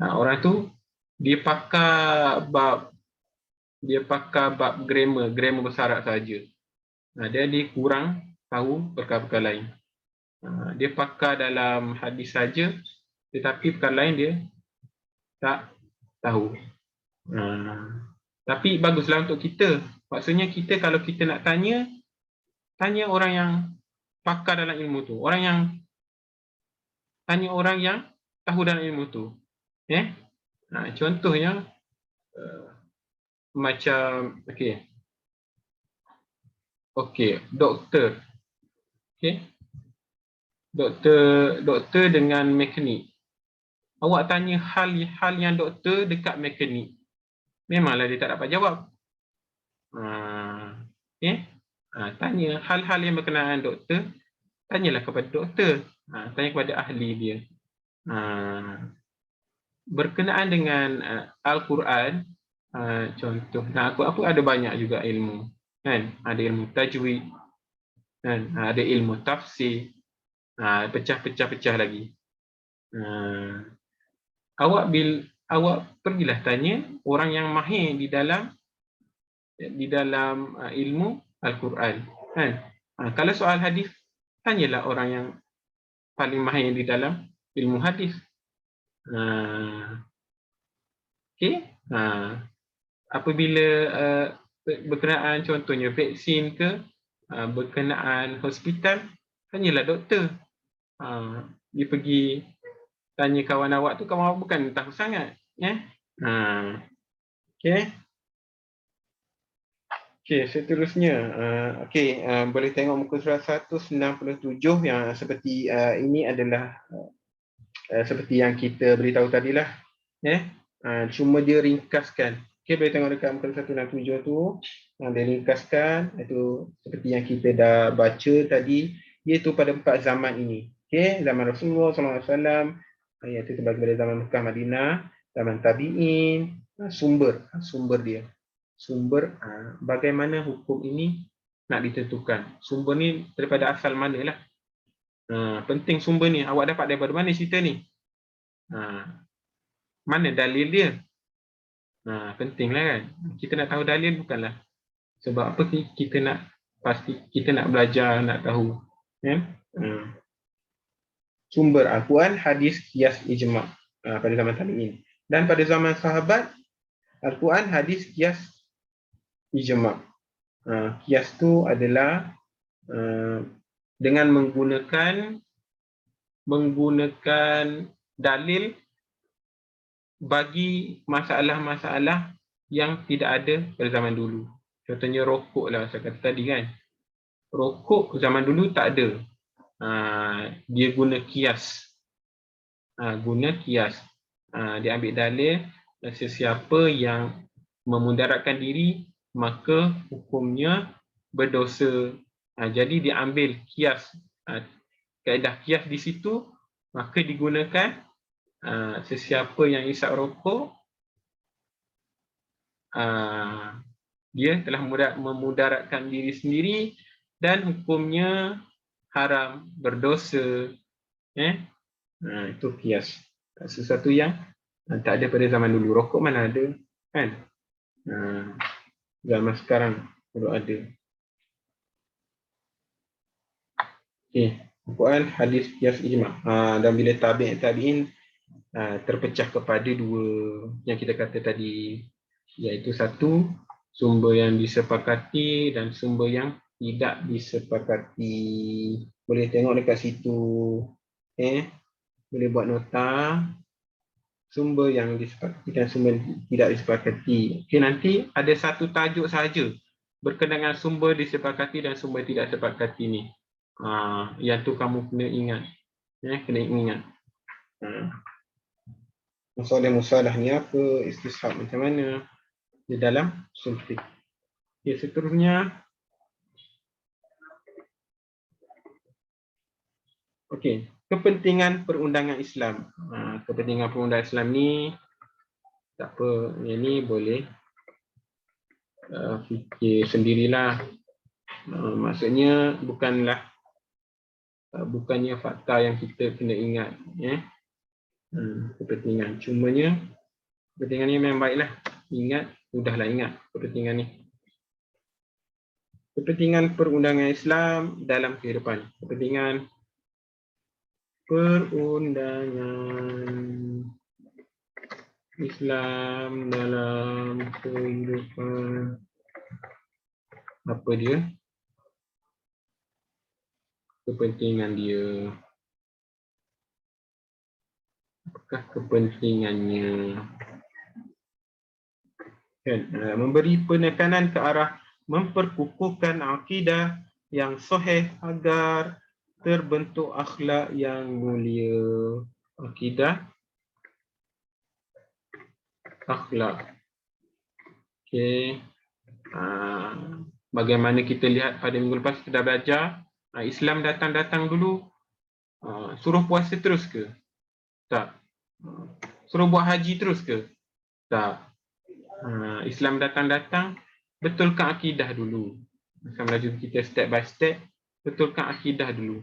orang tu dia pakar bab grammar bersyarat saja. Dia kurang tahu perkara-perkara lain. Dia pakar dalam hadis saja, tetapi perkara lain dia tak tahu. Tapi baguslah untuk kita. Maksudnya kita, kalau kita nak tanya orang yang pakar dalam ilmu tu. Tanya orang yang tahu dalam ilmu tu. Contohnya macam doktor. Doktor dengan mekanik. Awak tanya hal yang doktor dekat mekanik, memanglah dia tak dapat jawab. Tanya hal-hal yang berkenaan doktor, tanyalah kepada doktor. Tanya kepada ahli dia. Berkenaan dengan Al-Quran, contoh, aku ada banyak juga ilmu, kan. Ada ilmu tajwid, kan. Ada ilmu tafsir, pecah lagi. Awak pergilah tanya orang yang mahir di dalam ilmu Al-Quran, kan. Kalau soal hadis, tanyalah orang yang paling mahir di dalam ilmu hadis. Okey. Apabila berkenaan contohnya vaksin ke, berkenaan hospital, tanyalah doktor. Dia pergi tanya kawan awak tu, kawan awak bukan tahu sangat. Okey. Okey, seterusnya. Boleh tengok muka surat 197 yang seperti ini adalah seperti yang kita beritahu tadilah. Cuma dia ringkaskan. Okey, boleh tengok dekat muka 167 tu. Dia ringkaskan, itu seperti yang kita dah baca tadi, iaitu pada 4 zaman ini. Okey, zaman Rasulullah SAW, iaitu terbagi pada zaman Mekah, Madinah, zaman tabi'in, sumber dia. Sumber bagaimana hukum ini nak ditentukan. Sumber ni daripada asal manalah. Penting sumber ni. Awak dapat daripada mana cerita ni? Mana dalil dia? Pentinglah kan. Kita nak tahu dalil bukanlah. Sebab apa kita nak pasti, kita nak belajar, nak tahu. Sumber Al-Quran, hadis, qiyas, ijma' pada zaman tabi'in. Dan pada zaman sahabat, Al-Quran, hadis, qiyas, ijma'. Qiyas tu adalah dengan menggunakan dalil bagi masalah-masalah yang tidak ada pada zaman dulu. Contohnya rokok lah, saya kata tadi kan. Rokok zaman dulu tak ada. Dia guna qiyas. Dia ambil dalil, sesiapa yang memudaratkan diri, maka hukumnya berdosa. Jadi dia ambil qiyas. Kaedah qiyas di situ, maka digunakan sesiapa yang isap rokok, dia telah memudaratkan diri sendiri dan hukumnya haram, berdosa. Itu qiyas. Sesuatu yang tak ada pada zaman dulu. Rokok mana ada, kan? Zaman sekarang baru ada. Okey, Al-Quran, hadis, qiyas, ijma'. Dan bila tabi'in terpecah kepada dua yang kita kata tadi, iaitu satu, sumber yang disepakati dan sumber yang tidak disepakati. Boleh tengok dekat situ. Boleh buat nota. Sumber yang disepakati dan sumber yang tidak disepakati. Okey, nanti ada satu tajuk sahaja berkenaan dengan sumber disepakati dan sumber tidak disepakati ni. Yang tu kamu kena ingat. Kena ingat. Musalah ni apa? Istishab macam mana? Di dalam sulfit. Okey, seterusnya. Okey, kepentingan perundangan Islam. Kepentingan perundangan Islam ni, tak apa, yang ni boleh fikir sendirilah. Maksudnya bukannya fakta yang kita kena ingat. Kepentingan. Cumanya, kepentingan ni memang baiklah. Ingat, mudahlah ingat kepentingan ni. Kepentingan perundangan Islam dalam kehidupan. Kepentingan perundangan Islam dalam kehidupan. Apa dia? Kepentingan dia. Apakah kepentingannya? Memberi penekanan ke arah memperkukuhkan akidah yang sahih agar terbentuk akhlak yang mulia. Akidah, akhlak. Okey. Bagaimana kita lihat pada minggu lepas kita dah belajar, Islam datang dulu, suruh puasa terus ke? Tak. Suruh buat haji terus ke? Tak. Islam datang, betulkan akidah dulu. Akan melaju kita step by step, betulkan akidah dulu.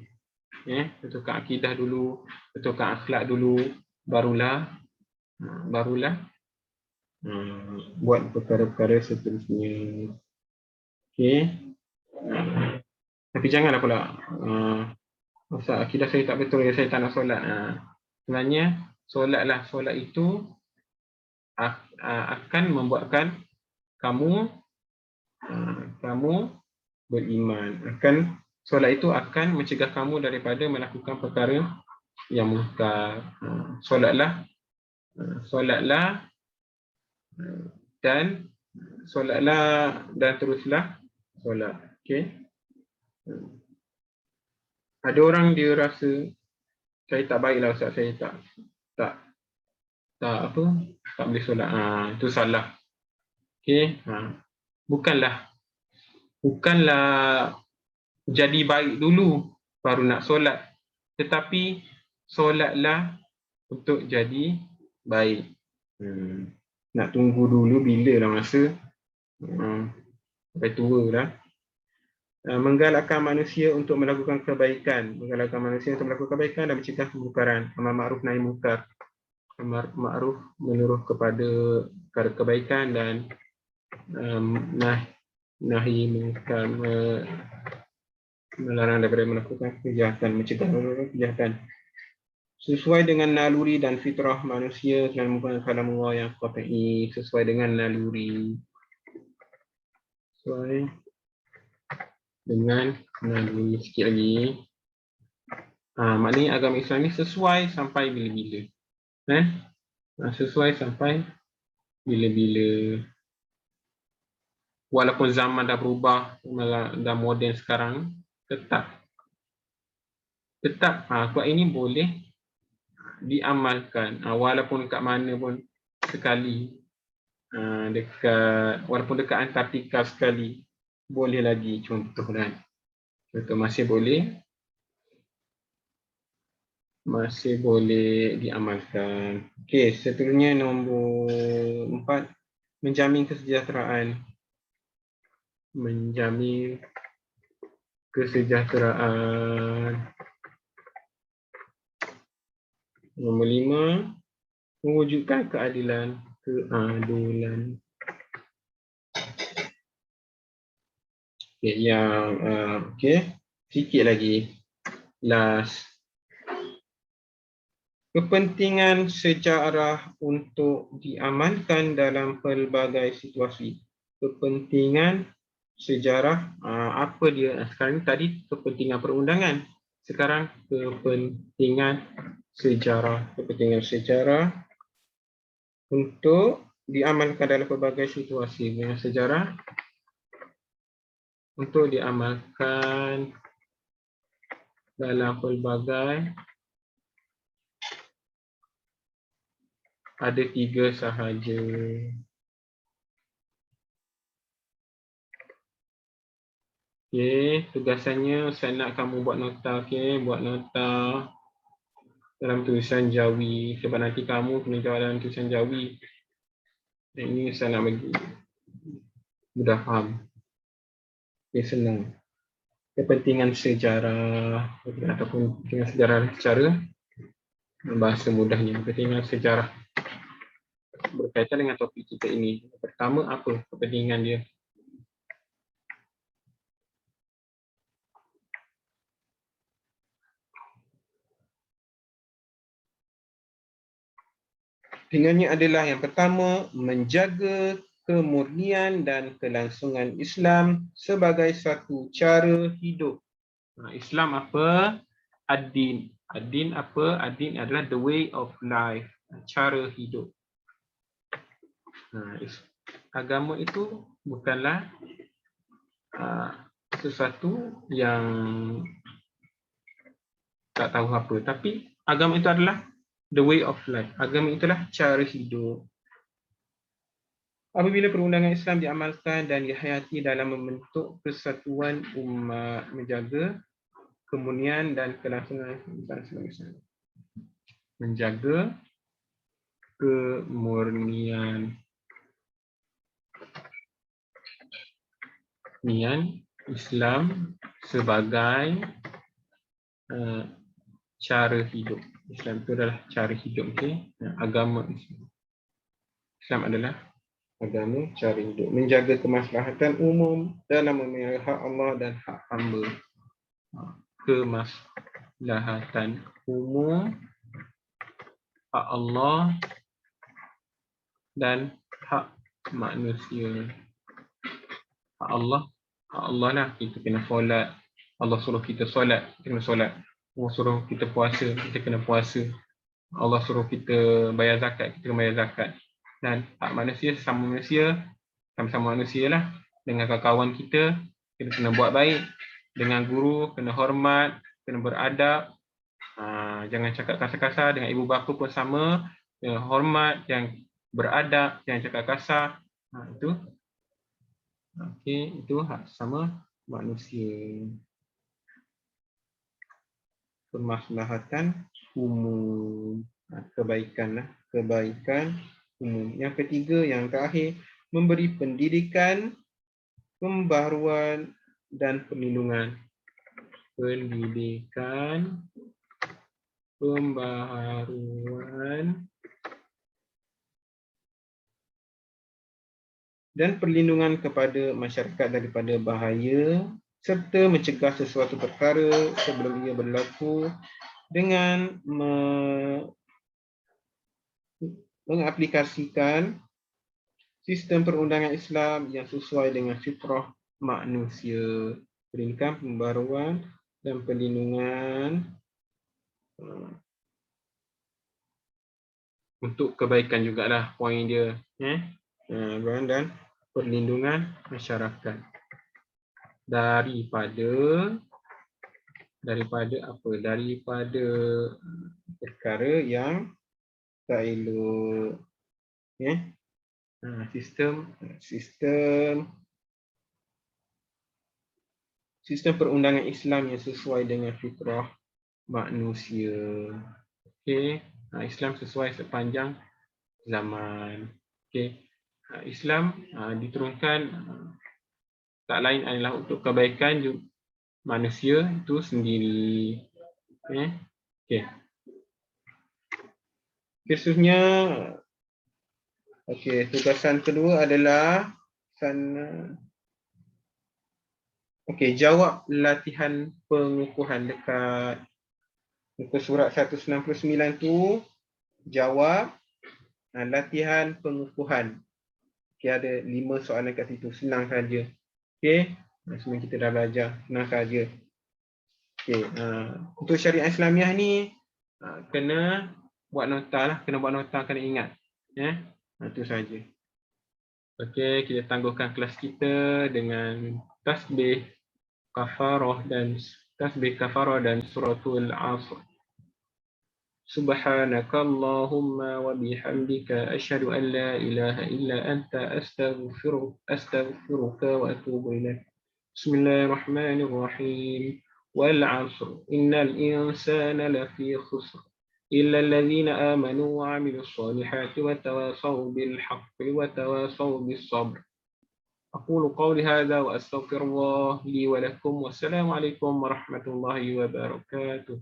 Betulkan akidah dulu, betulkan akhlak dulu, barulah buat perkara-perkara seterusnya. Okey. Tapi janganlah pula Ustaz, akidah saya tak betul, saya tak nak solat. Sebenarnya solat itu akan membuatkan kamu beriman. Solat itu akan mencegah kamu daripada melakukan perkara yang mungkar. Solatlah dan teruslah solat. Okey. Ada orang dia rasa saya tak baiklah Ustaz, saya tak boleh solat. Itu salah. Okey. Bukanlah jadi baik dulu baru nak solat, tetapi solatlah untuk jadi baik. Nak tunggu dulu bila lah masa sampai tua dah. Menggalakkan manusia untuk melakukan kebaikan, dan mencegah kemungkaran. Amar ma'ruf nahi mungkar. Amar ma'ruf menyuruh kepada perkara kebaikan dan nahi mungkar, melarang daripada melakukan kejahatan, mencegah kejahatan. Sesuai dengan naluri dan fitrah manusia dan merupakan kalam Allah yang qat'i, sesuai dengan naluri. Sikit lagi. Maknanya agama Islam ni sesuai sampai bila-bila. Sesuai sampai bila-bila. Walaupun zaman dah berubah, dah moden sekarang, tetap kuat ini boleh diamalkan, walaupun kat mana pun sekali, walaupun dekat Antartika sekali, boleh lagi. Contoh masih boleh diamalkan. Okey, seterusnya nombor 4, menjamin kesejahteraan. Nombor 5, mewujudkan keadilan. Sikit lagi. Last. Kepentingan sejarah untuk diamalkan dalam pelbagai situasi. Kepentingan sejarah, apa dia? Sekarang tadi kepentingan perundangan. Sekarang kepentingan sejarah. Kepentingan sejarah untuk diamalkan dalam pelbagai situasi. Dengan sejarah untuk diamalkan dalam pelbagai, ada 3 sahaja. Okey, tugasannya saya nak kamu buat nota. Buat nota dalam tulisan Jawi, sebab nanti kamu kena jawab dalam tulisan Jawi. Dan ini saya nak bagi mudah faham. Senang. Kepentingan sejarah ataupun kepentingan sejarah secara bahasa mudahnya. Kepentingan sejarah berkaitan dengan topik kita ini. Pertama, apa kepentingan dia? Kepentingannya adalah yang pertama, menjaga kemurnian dan kelangsungan Islam sebagai satu cara hidup. Islam apa? Ad-din. Ad-din apa? Ad-din adalah the way of life, cara hidup. Agama itu bukanlah sesuatu yang tak tahu apa, tapi agama itu adalah the way of life. Agama itulah cara hidup. Apabila perundangan Islam diamalkan dan dihayati dalam membentuk persatuan umat, menjaga kemurnian dan kelangsungan Islam. Menjaga kemurnian Islam sebagai cara hidup. Islam itu adalah cara hidup. Agama Islam adalah agama cara hidup. Menjaga kemaslahatan umum dalam memelihara hak Allah dan hak hamba. maslahatan umum, hak Allah dan hak manusia. Hak Allah lah, kita kena solat. Allah suruh kita solat, kita kena solat. Allah suruh kita puasa, kita kena puasa. Allah suruh kita bayar zakat, kita kena bayar zakat. Dan hak manusia, sama-sama manusia lah. Dengan kawan kita, kita kena buat baik. Dengan guru, kena hormat, kena beradab. Jangan cakap kasar-kasar. Dengan ibu bapa pun sama. Kena hormat, jangan beradab, jangan cakap kasar. Itu. Okey, itu hak sama manusia. Permaslahatan umum. Kebaikan lah. Kebaikan umum. Yang ketiga, yang terakhir, memberi pendidikan, pembaharuan dan perlindungan. Pendidikan, pembaharuan dan perlindungan kepada masyarakat daripada bahaya serta mencegah sesuatu perkara sebelum ia berlaku dengan mengaplikasikan sistem perundangan Islam yang sesuai dengan fitrah manusia. Pendidikan, pembaharuan dan perlindungan untuk kebaikan jugalah poin dia. Dan perlindungan masyarakat daripada apa? Daripada perkara yang tak elok. Sistem perundangan Islam yang sesuai dengan fitrah manusia. Okey, Islam sesuai sepanjang zaman. Okey. Islam diturunkan tak lain adalah untuk kebaikan manusia itu sendiri. Okey. Khususnya, tugasan kedua adalah jawab latihan pengukuhan dekat muka surat 199 tu. Jawab latihan pengukuhan. Ada 5 soalan kat situ, senang saja. Semua kita dah belajar, senang saja. Untuk syariat Islamiah ni kena buat nota lah, kena ingat. Itu saja. Kita tangguhkan kelas kita dengan tasbih kafarah dan suratul Asr. Subhanakallahumma wa bihamdika asyhadu an la ilaha illa anta astaghfiruka wa atubu ilaik. Bismillahirrahmanirrahim. Wal 'asr innal insana lafi khusr illa alladhina amanu wa 'amilus solihati wa tawasaw bil haqqi wa tawasaw bis sabr. Aqulu qawli hadha wa astaghfirullah li wa lakum. Wassalamu alaikum warahmatullahi wabarakatuh.